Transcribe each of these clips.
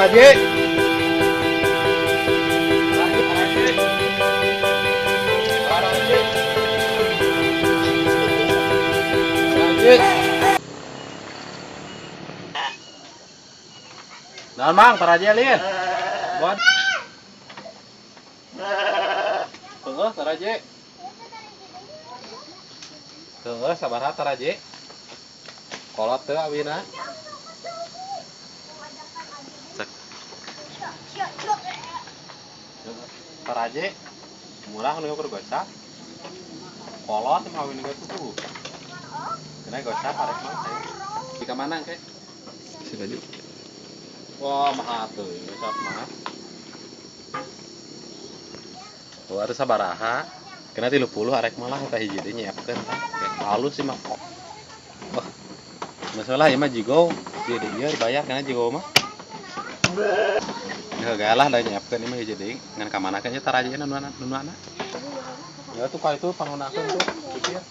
Taraje. Nah, Mang, taraje lin. Buat. Tunggu, taraje. Tunggu, sabar taraje. Kolot teu awina. Cek. Taraje. Murah nu keur gocap. Kolot mah awin geus tuh. Kena gocap arek mah. Di ka mana ke? Si baju. Wah, mahal tuh, gocap mah. Tuh ada sabaraha. Kena 30 arek mah lah tah hiji deui nyiapkeun tah. Halus sih mah. Wah. Masalah ieu mah jigo, ieu deui dibayar kana jigo mah. Ya galah da nyiapkeun ieu mah hiji deui. Ngan ka manakeun nya tarajina nunuana. Ya tuh ka itu pangunakeun tuh, pikir.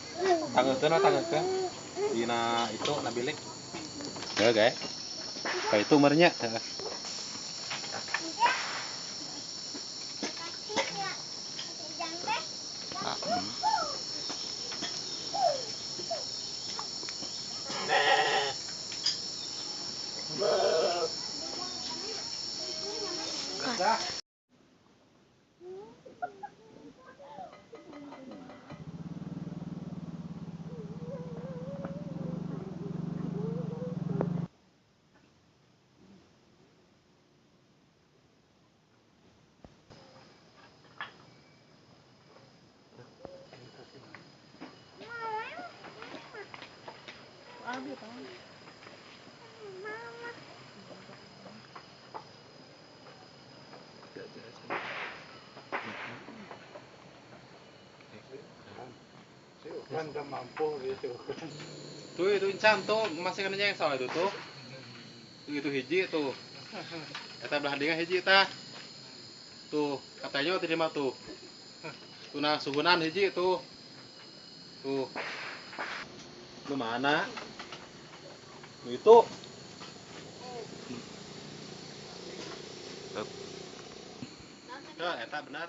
Tangeukeun. Dina itu na bilik. Ya gae. Ka itu merenya. Kan gak mampu gitu. Tuh itu Incan tuh masih kan yang salah itu tuh. Itu hiji tuh. Eta belah dingin hiji tah. Tuh katanya waktu terima tuh. Tuh nah sugunan hiji tuh. Tuh. Lu mana? Tuh itu. Tuh eta benar.